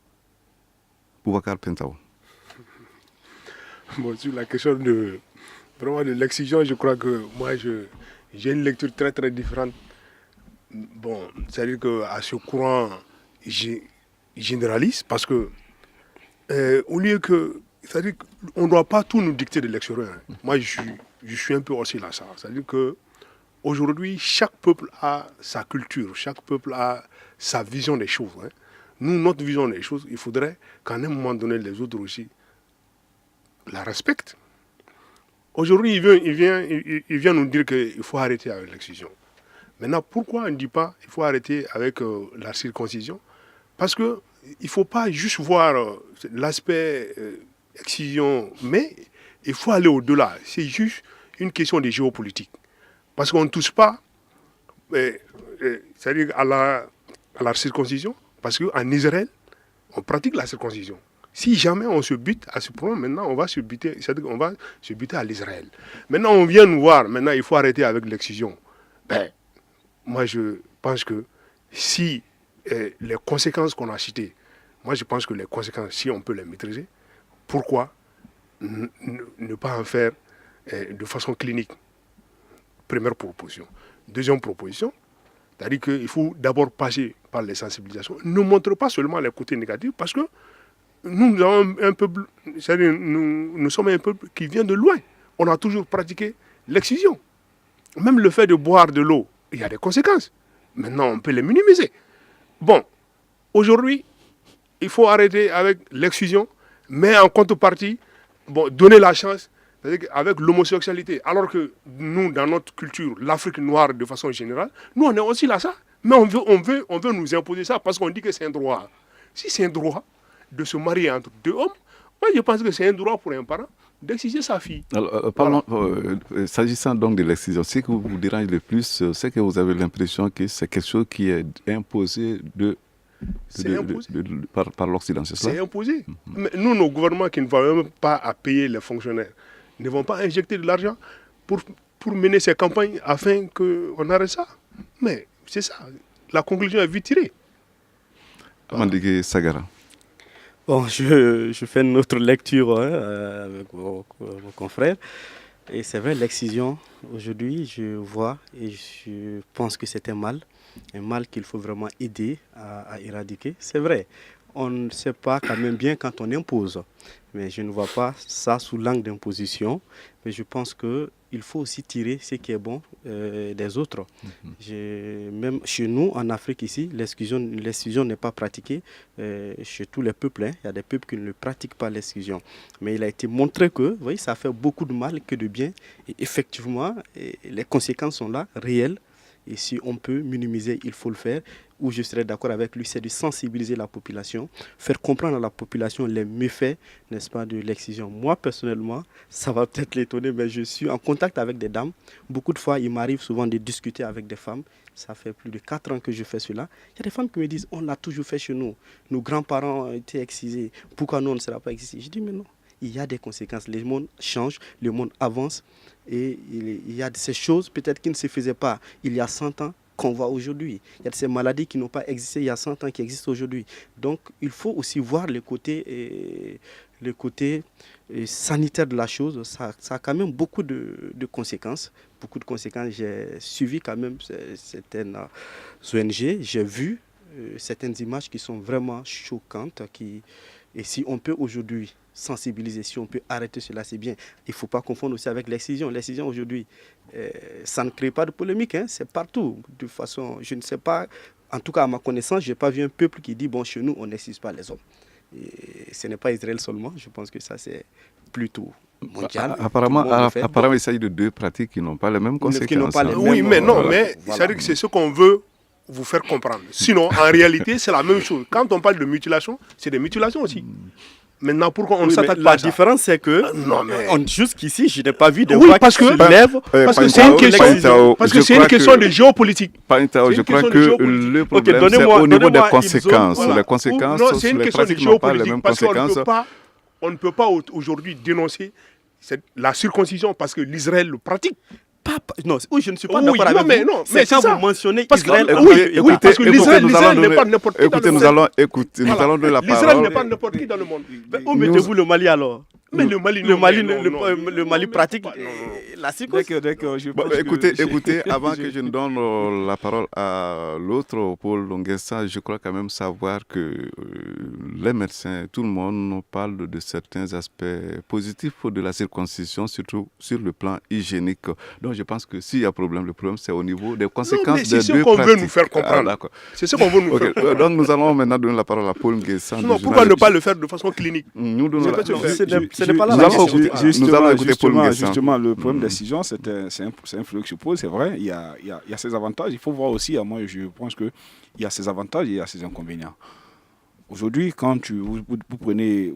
Boubacar Pentao. Bon, sur la question de l'excision, je crois que moi, j'ai une lecture très très différente. Bon, c'est-à-dire qu'à ce courant généraliste, parce que au lieu que, c'est-à-dire qu'on ne doit pas tout nous dicter de l'extérieur. Moi, je suis un peu hostile à ça. C'est-à-dire qu'aujourd'hui, chaque peuple a sa culture, chaque peuple a sa vision des choses. Nous, notre vision des choses, il faudrait qu'à un moment donné, les autres aussi la respectent. Aujourd'hui, il vient nous dire qu'il faut arrêter avec l'excision. Maintenant, pourquoi on ne dit pas qu'il faut arrêter avec la circoncision? Parce qu'il ne faut pas juste voir l'aspect excision, mais il faut aller au-delà. C'est juste une question de géopolitique. Parce qu'on ne touche pas c'est-à-dire à la circoncision, parce qu'en Israël, on pratique la circoncision. Si jamais on se bute à ce point, maintenant on va se buter, c'est-à-dire qu'on va se buter à l'Israël. Maintenant on vient nous voir, maintenant il faut arrêter avec l'excision. Moi je pense que si les conséquences qu'on a citées, moi je pense que les conséquences, si on peut les maîtriser, pourquoi ne pas en faire de façon clinique? Première proposition. Deuxième proposition, c'est-à-dire qu'il faut d'abord passer par les sensibilisations. Ne montre pas seulement les côtés négatifs, parce que nous avons un peuple, c'est-à-dire nous sommes un peuple qui vient de loin. On a toujours pratiqué l'excision. Même le fait de boire de l'eau, il y a des conséquences. Maintenant, on peut les minimiser. Bon, aujourd'hui, il faut arrêter avec l'excision, mais en contrepartie, donner la chance avec l'homosexualité. Alors que nous, dans notre culture, l'Afrique noire de façon générale, nous, on est aussi là ça. Mais on veut nous imposer ça parce qu'on dit que c'est un droit. Si c'est un droit de se marier entre deux hommes, moi je pense que c'est un droit pour un parent d'exciser sa fille. Alors, parlons, s'agissant donc de l'excision, ce qui vous dérange le plus, c'est que vous avez l'impression que c'est quelque chose qui est imposé de par l'Occident, c'est ça? C'est imposé. Mais nous, nos gouvernements qui ne vont même pas à payer les fonctionnaires, ne vont pas injecter de l'argent pour mener ces campagnes afin qu'on arrête ça. Mais c'est ça. La conclusion est vite tirée. Amandigue Sagara. Bon, je fais une autre lecture avec vos confrères. Et c'est vrai, l'excision, aujourd'hui, je vois et je pense que c'est un mal qu'il faut vraiment aider à éradiquer. C'est vrai, on ne sait pas quand même bien quand on impose, mais je ne vois pas ça sous l'angle d'imposition. Mais je pense qu'il faut aussi tirer ce qui est bon des autres. Même chez nous, en Afrique ici, l'exclusion n'est pas pratiquée chez tous les peuples. Il y a des peuples qui ne pratiquent pas l'exclusion. Mais il a été montré que, vous voyez, ça fait beaucoup de mal que de bien. Et effectivement, les conséquences sont là, réelles. Et si on peut minimiser, il faut le faire. Où je serais d'accord avec lui, c'est de sensibiliser la population, faire comprendre à la population les méfaits, n'est-ce pas, de l'excision. Moi, personnellement, ça va peut-être l'étonner, mais je suis en contact avec des dames. Beaucoup de fois, il m'arrive souvent de discuter avec des femmes. Ça fait plus de 4 ans que je fais cela. Il y a des femmes qui me disent, on l'a toujours fait chez nous. Nos grands-parents ont été excisés. Pourquoi nous, on ne sera pas excisés? Je dis, mais non. Il y a des conséquences. Le monde change, le monde avance. Et il y a de ces choses peut-être qui ne se faisaient pas il y a 100 ans qu'on voit aujourd'hui. Il y a de ces maladies qui n'ont pas existé il y a 100 ans qui existent aujourd'hui. Donc il faut aussi voir le côté sanitaire de la chose. Ça a quand même beaucoup de conséquences. Beaucoup de conséquences. J'ai suivi quand même certaines ONG. J'ai vu certaines images qui sont vraiment choquantes. Et si on peut aujourd'hui sensibiliser, si on peut arrêter cela, c'est bien. Il ne faut pas confondre aussi avec l'excision. L'excision aujourd'hui, ça ne crée pas de polémique, hein, c'est partout. De toute façon, je ne sais pas, en tout cas à ma connaissance, je n'ai pas vu un peuple qui dit, bon, chez nous, on n'excise pas les hommes. Et ce n'est pas Israël seulement, je pense que ça c'est plutôt mondial. Apparemment, il s'agit de deux pratiques qui n'ont pas les mêmes conséquences. Oui, mais non, mais c'est-à-dire que c'est ce qu'on veut vous faire comprendre. Sinon, en réalité, c'est la même chose. Quand on parle de mutilation, c'est des mutilations aussi. Maintenant, pourquoi on ne s'attaque pas à ça? La différence, c'est que jusqu'ici, je n'ai pas vu de voix qui se lèvent. Parce que c'est une question de géopolitique. Je crois que le problème, c'est au niveau des conséquences. Les conséquences, c'est une question de géopolitique. Parce qu'on ne peut pas aujourd'hui dénoncer la circoncision parce que l'Israël le pratique. Non, oui, je ne suis pas d'accord avec vous. Mais quand vous mentionnez Israël, parce que l'Israël n'est pas n'importe qui dans le monde. Nous allons donner la parole. L'Israël n'est pas n'importe qui dans le monde. Où mettez-vous le Mali alors? Mais le Mali pratique la circoncision. Écoutez, avant que je ne donne la parole à l'autre, Paul Longuessa, je crois quand même savoir que les médecins, tout le monde parle de certains aspects positifs de la circoncision, surtout sur le plan hygiénique. Donc je pense que s'il y a problème, le problème c'est au niveau des conséquences des deux pratiques. C'est ce qu'on veut nous faire comprendre. C'est ce qu'on veut nous faire comprendre. Donc nous allons maintenant donner la parole à Paul Longuessa. Non, pourquoi ne pas le faire de façon clinique? Ce n'est pas la question. Justement, le problème des décision, c'est un flux qui se pose, c'est vrai. Il y a ses avantages. Il faut voir aussi, moi je pense qu'il y a ses avantages et il y a ses inconvénients. Aujourd'hui, quand vous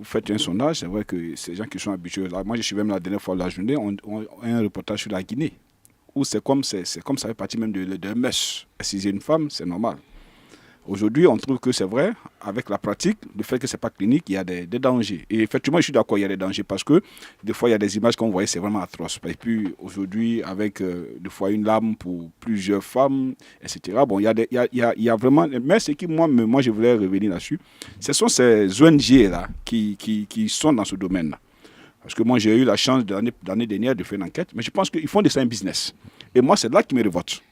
faites un sondage, c'est vrai que ces gens qui sont habitués. Là, moi, je suis même la dernière fois de la journée, on a un reportage sur la Guinée, où c'est comme ça fait partie même de mœurs. Si j'ai une femme, c'est normal. Aujourd'hui, on trouve que c'est vrai, avec la pratique, le fait que ce n'est pas clinique, il y a des dangers. Et effectivement, je suis d'accord, il y a des dangers parce que des fois, il y a des images qu'on voyait, c'est vraiment atroce. Et puis aujourd'hui, avec des fois une lame pour plusieurs femmes, etc. Bon, il y a vraiment... Mais ce qui, moi, je voulais revenir là-dessus, ce sont ces ONG-là qui sont dans ce domaine-là. Parce que moi, j'ai eu la chance l'année dernière de faire une enquête, mais je pense qu'ils font de ça un business. Et moi, c'est là qui me révolte.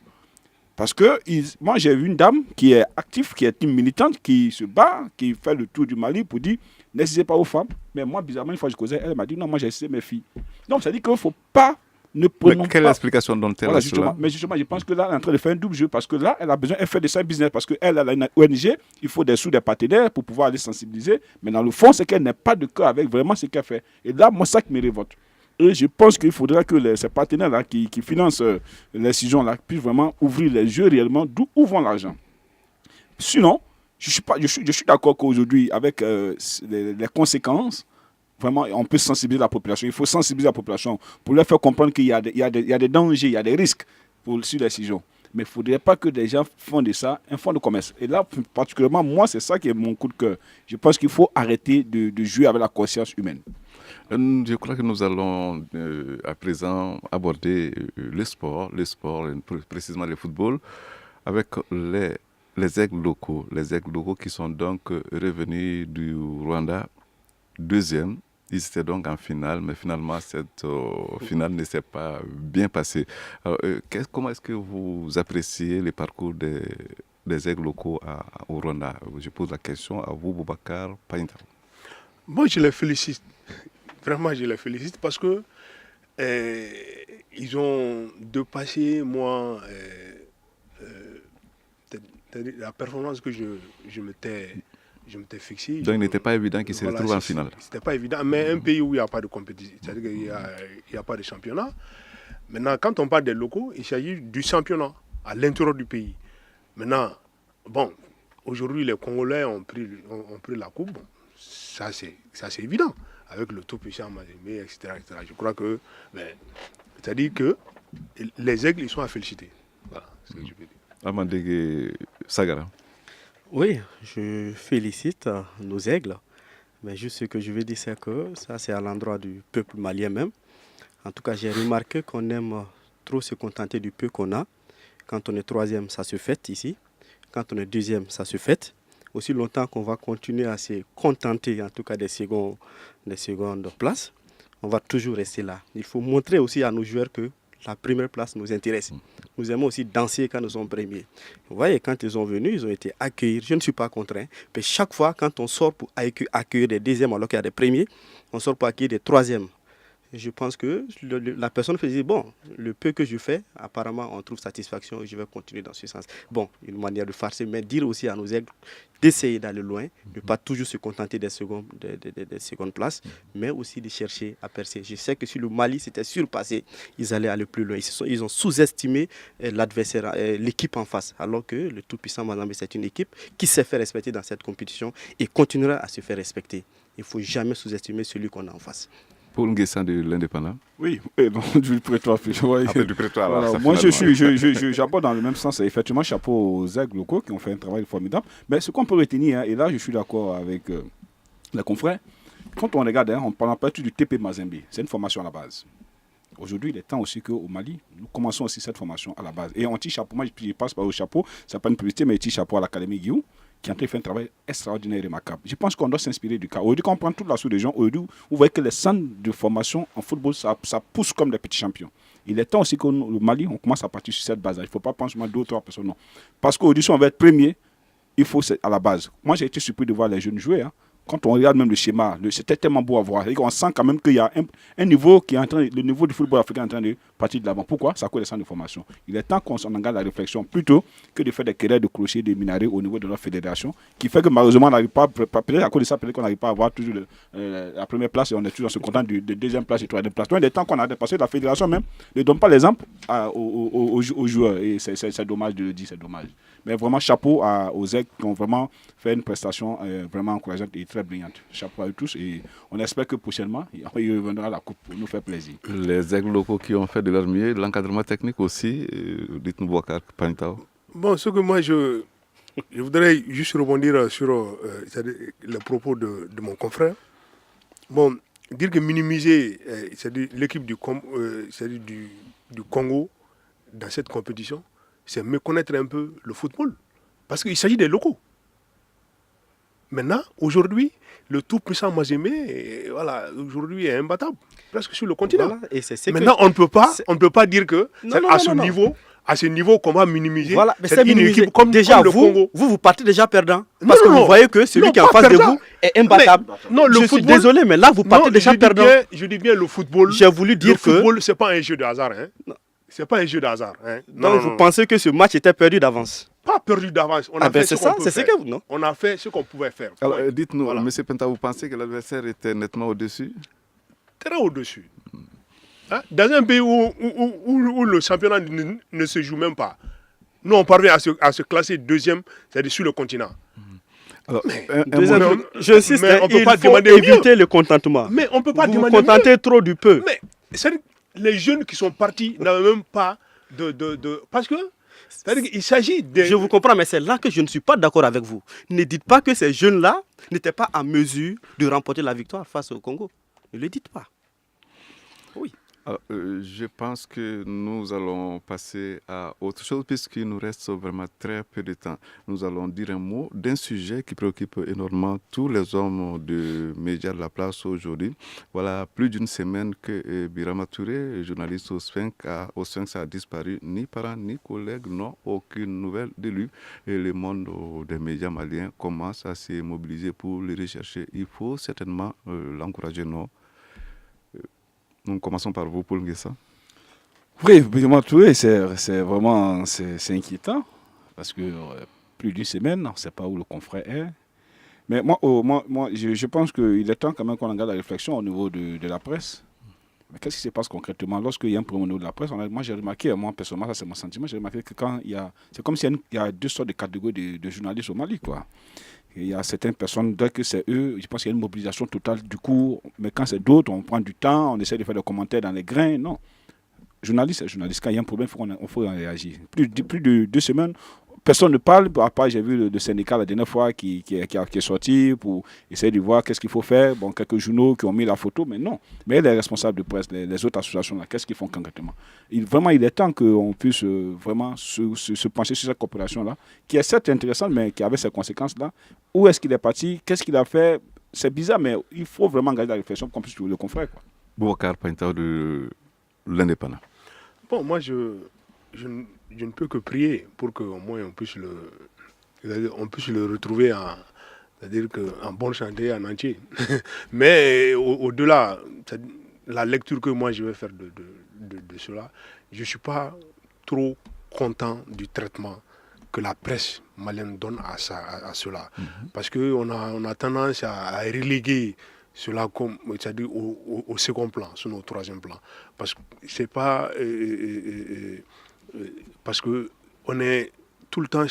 Parce que moi, j'ai vu une dame qui est active, qui est une militante, qui se bat, qui fait le tour du Mali pour dire « n'excitez pas aux femmes ». Mais moi, bizarrement, une fois que je causais, elle m'a dit « non, moi, j'ai excité mes filles ». Donc, ça dit qu'il ne faut pas... Mais quelle explication donne-t-elle à cela? Mais justement, je pense que là, elle est en train de faire un double jeu parce que là, elle fait de ça un business parce qu'elle a une ONG, il faut des sous, des partenaires pour pouvoir aller sensibiliser. Mais dans le fond, c'est qu'elle n'est pas de cœur avec vraiment ce qu'elle fait. Et là, moi, ça qui me révolte. Et je pense qu'il faudra que ces partenaires-là qui financent les décisions-là puissent vraiment ouvrir les yeux réellement d'où vont l'argent. Sinon, je suis d'accord qu'aujourd'hui, avec les conséquences, vraiment, on peut sensibiliser la population. Il faut sensibiliser la population pour leur faire comprendre qu'il y a des dangers, il y a des risques sur les décisions. Mais il ne faudrait pas que des gens font de ça un fonds de commerce. Et là, particulièrement, moi, c'est ça qui est mon coup de cœur. Je pense qu'il faut arrêter de jouer avec la conscience humaine. Je crois que nous allons à présent aborder le sport, précisément le football, avec les aigles locaux. Les aigles locaux qui sont donc revenus du Rwanda, deuxième. Ils étaient donc en finale, mais finalement, cette finale ne s'est pas bien passée. Alors, comment est-ce que vous appréciez les parcours des aigles locaux au Rwanda? Je pose la question à vous, Boubacar Painta. Moi, je les félicite. Vraiment, je les félicite parce que ils ont dépassé, moi, la performance que je m'étais fixé. Donc il n'était pas évident qu'il se retrouve en finale. C'était pas évident, mais un pays où il n'y a pas de compétition, c'est-à-dire qu'il n'y a pas de championnat. Maintenant, quand on parle des locaux, il s'agit du championnat à l'intérieur du pays. Maintenant, bon, aujourd'hui, les Congolais ont pris la coupe. Bon, ça, c'est évident, avec le tout-puissant Mazembe, etc., etc. Je crois que, c'est-à-dire que les aigles, ils sont à féliciter. Voilà, c'est ce que je peux dire. Amandé Sagara. Oui, je félicite nos aigles, mais juste ce que je veux dire, c'est que ça, c'est à l'endroit du peuple malien même. En tout cas, j'ai remarqué qu'on aime trop se contenter du peu qu'on a. Quand on est troisième, ça se fête ici. Quand on est deuxième, ça se fête. Aussi longtemps qu'on va continuer à se contenter, en tout cas des secondes places, on va toujours rester là. Il faut montrer aussi à nos joueurs que la première place nous intéresse. Nous aimons aussi danser quand nous sommes premiers. Vous voyez, quand ils sont venus, ils ont été accueillis. Je ne suis pas contraint. Mais chaque fois, quand on sort pour accueillir des deuxièmes alors qu'il y a des premiers, on sort pour accueillir des troisièmes. Je pense que la personne peut dire, bon, le peu que je fais, apparemment, on trouve satisfaction et je vais continuer dans ce sens. Bon, une manière de farcer, mais dire aussi à nos aigles d'essayer d'aller loin, de ne pas toujours se contenter des secondes places, mais aussi de chercher à percer. Je sais que si le Mali s'était surpassé, ils allaient aller plus loin. Ils ont sous-estimé l'adversaire, l'équipe en face, alors que le tout-puissant Mazembe, c'est une équipe qui s'est fait respecter dans cette compétition et continuera à se faire respecter. Il ne faut jamais sous-estimer celui qu'on a en face. Paul Nguessan de l'Indépendant. Oui, du prétoire. Du prétoire. Voilà, moi, j'aborde dans le même sens. Effectivement, chapeau aux aigles locaux qui ont fait un travail formidable. Mais ce qu'on peut retenir, et là, je suis d'accord avec les confrères, quand on regarde, on parle pas du TP Mazembe. C'est une formation à la base. Aujourd'hui, il est temps aussi qu'au Mali, nous commençons aussi cette formation à la base. Et on tire chapeau, moi je passe par au chapeau, ce n'est pas une publicité, mais je tire chapeau à l'Académie Guillaume, qui est en train de faire un travail extraordinaire et remarquable. Je pense qu'on doit s'inspirer du cas. Aujourd'hui, quand on prend toute la sous-région, aujourd'hui, vous voyez que les centres de formation en football, ça pousse comme des petits champions. Il est temps aussi qu'au Mali, on commence à partir sur cette base. Il ne faut pas prendre seulement 2 ou 3 personnes, non. Parce qu'aujourd'hui, si on veut être premier, il faut à la base. Moi, j'ai été surpris de voir les jeunes jouer. Quand on regarde même le schéma, c'était tellement beau à voir. On sent quand même qu'il y a un niveau qui est en train, le niveau du football africain est en train de partir de l'avant. Pourquoi? Ça cause des centres de formation. Il est temps qu'on s'en engage la réflexion plutôt que de faire des querelles de clochers, de minarets au niveau de notre fédération, qui fait que malheureusement, on n'arrive pas, peut-être à cause de ça, peut-être qu'on n'arrive pas à avoir toujours la première place et on est toujours en se contentant de deuxième place et troisième place. Donc il est temps qu'on a dépassé la fédération même, ne donne pas l'exemple aux joueurs. Et c'est dommage de le dire, c'est dommage. Mais vraiment, chapeau aux aigles qui ont vraiment fait une prestation vraiment encourageante et très brillante. Chapeau à eux tous et on espère que prochainement, il reviendra la coupe pour nous faire plaisir. Les aigles locaux qui ont fait de leur mieux, l'encadrement technique aussi, dites-nous Boubacar Paintao. Bon, ce que moi je voudrais juste rebondir sur les propos de mon confrère. Bon, dire que minimiser l'équipe du Congo dans cette compétition, c'est méconnaître un peu le football. Parce qu'il s'agit des locaux. Maintenant, aujourd'hui, le tout-puissant Mazembe, aujourd'hui est imbattable, presque sur le continent. Voilà, et maintenant, on ne peut pas dire que à ce niveau qu'on va minimiser. Voilà, mais c'est une équipe comme le Congo. Vous partez déjà perdant. Parce que vous voyez que celui qui est en face de vous est imbattable. Je suis désolé, mais là, vous partez déjà perdant. Je dis bien le football. J'ai voulu dire que... Le football, ce n'est pas un jeu de hasard. C'est pas un jeu de hasard. Donc vous pensez que ce match était perdu d'avance? Pas perdu d'avance. On a fait ce qu'on pouvait faire. Alors dites-nous, M. Penta, vous pensez que l'adversaire était nettement au-dessus? Très au-dessus. Dans un pays où le championnat ne se joue même pas, nous on parvient à se classer deuxième, c'est-à-dire sur le continent. Alors, j'insiste, il faut éviter le contentement. Mais on ne peut pas demander. Vous vous contentez trop du peu. Mais les jeunes qui sont partis n'avaient même pas de... Parce que C'est-à-dire qu'il s'agit de... Je vous comprends, mais c'est là que je ne suis pas d'accord avec vous. Ne dites pas que ces jeunes-là n'étaient pas en mesure de remporter la victoire face au Congo. Ne le dites pas. Oui. Alors, je pense que nous allons passer à autre chose puisqu'il nous reste vraiment très peu de temps. Nous allons dire un mot d'un sujet qui préoccupe énormément tous les hommes de médias de la place aujourd'hui. Voilà plus d'une semaine que Birama Touré, journaliste au Sphinx, a disparu. Ni parents, ni collègues n'ont aucune nouvelle de lui. Et le monde des médias maliens commence à se mobiliser pour le rechercher. Il faut certainement l'encourager, non? Nous commençons par vous, Paul Nguessa. Oui, Birama Touré, c'est vraiment inquiétant parce que plus d'une semaine, on ne sait pas où le confrère est. Mais moi je pense qu'il est temps quand même qu'on engage la réflexion au niveau de la presse. Mais qu'est-ce qui se passe concrètement lorsqu'il y a un problème au niveau de la presse? Moi, j'ai remarqué, moi personnellement, ça c'est mon sentiment, j'ai remarqué que quand il y a... C'est comme s'il y a deux sortes de catégories de journalistes au Mali, quoi. Il y a certaines personnes, dès que c'est eux, je pense qu'il y a une mobilisation totale du coup. Mais quand c'est d'autres, on prend du temps, on essaie de faire des commentaires dans les grains. Non. Journaliste, c'est journaliste. Quand il y a un problème, il faut réagir. Plus de 2 semaines, personne ne parle. À part, j'ai vu le syndicat la dernière fois qui est sorti pour essayer de voir qu'est-ce qu'il faut faire. Bon, quelques journaux qui ont mis la photo, mais non. Mais les responsables de presse, les autres associations, là, qu'est-ce qu'ils font concrètement? Vraiment, il est temps qu'on puisse vraiment se pencher sur cette coopération-là, qui est certes intéressante, mais qui avait ses conséquences-là. Où est-ce qu'il est parti? Qu'est-ce qu'il a fait? C'est bizarre, mais il faut vraiment garder la réflexion comme le confrère, quoi. Boubacar Paintao de l'Indépendant. Bon, moi, je ne peux que prier pour qu'au moins on puisse le retrouver c'est-à-dire en bonne santé, en entier. Mais au-delà, la lecture que moi je vais faire de cela, je ne suis pas trop content du traitement que la presse malienne donne à cela. Parce qu'on a tendance à reléguer cela comme, c'est-à-dire au second plan, sur notre troisième plan. Parce que c'est pas... parce que on est tout le temps...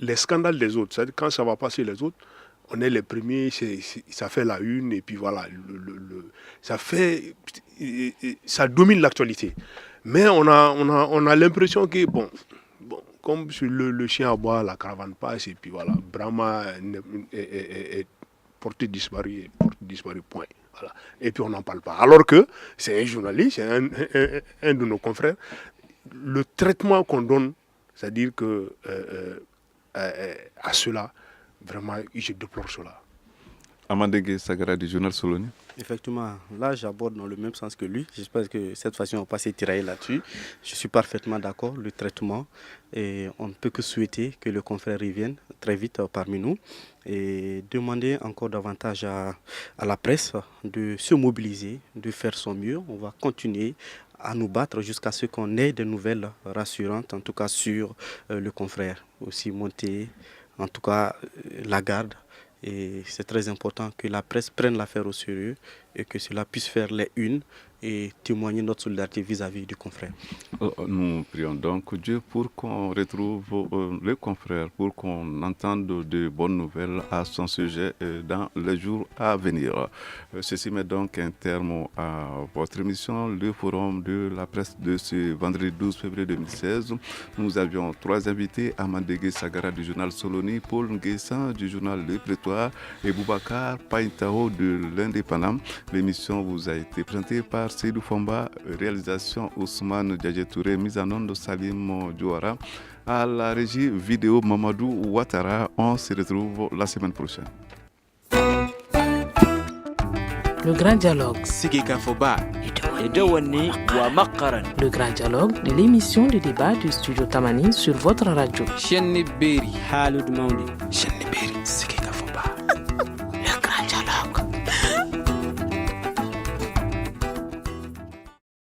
Les scandales des autres, c'est-à-dire quand ça va passer les autres, on est les premiers, ça fait la une, et puis voilà, ça domine l'actualité. Mais on a l'impression que, bon, comme sur le chien aboie, la caravane passe, et puis voilà, Brahma est porté disparu, point. Voilà. Et puis on n'en parle pas. Alors que c'est un journaliste, c'est un de nos confrères. Le traitement qu'on donne, c'est-à-dire que à cela, vraiment, je déplore cela. Amandegue Sagara du journal Soloni. Effectivement, là j'aborde dans le même sens que lui. J'espère que cette fois-ci on va pas s'étirailler là-dessus. Je suis parfaitement d'accord, le traitement. Et on ne peut que souhaiter que le confrère revienne très vite parmi nous. Et demander encore davantage à la presse de se mobiliser, de faire son mieux. On va continuer à nous battre jusqu'à ce qu'on ait des nouvelles rassurantes, en tout cas sur le confrère. Aussi monter, en tout cas, la garde. Et c'est très important que la presse prenne l'affaire au sérieux et que cela puisse faire les unes et témoigner notre solidarité vis-à-vis du confrère. Nous prions donc Dieu pour qu'on retrouve le confrère, pour qu'on entende de bonnes nouvelles à son sujet dans les jours à venir. Ceci met donc un terme à votre émission, le forum de la presse de ce vendredi 12 février 2016. Nous avions 3 invités, Amandegue Sagara du journal Soloni, Paul Nguessa du journal Le Prétoire et Boubacar Paintao de l'Indépendant. L'émission vous a été présentée par Seydou Fomba, réalisation Ousmane Diadjetouré, mise en onde de Salim Diouara, à la régie vidéo Mamadou Ouattara. On se retrouve la semaine prochaine. Le grand dialogue. Le grand dialogue de l'émission de débat du studio Tamani sur votre radio.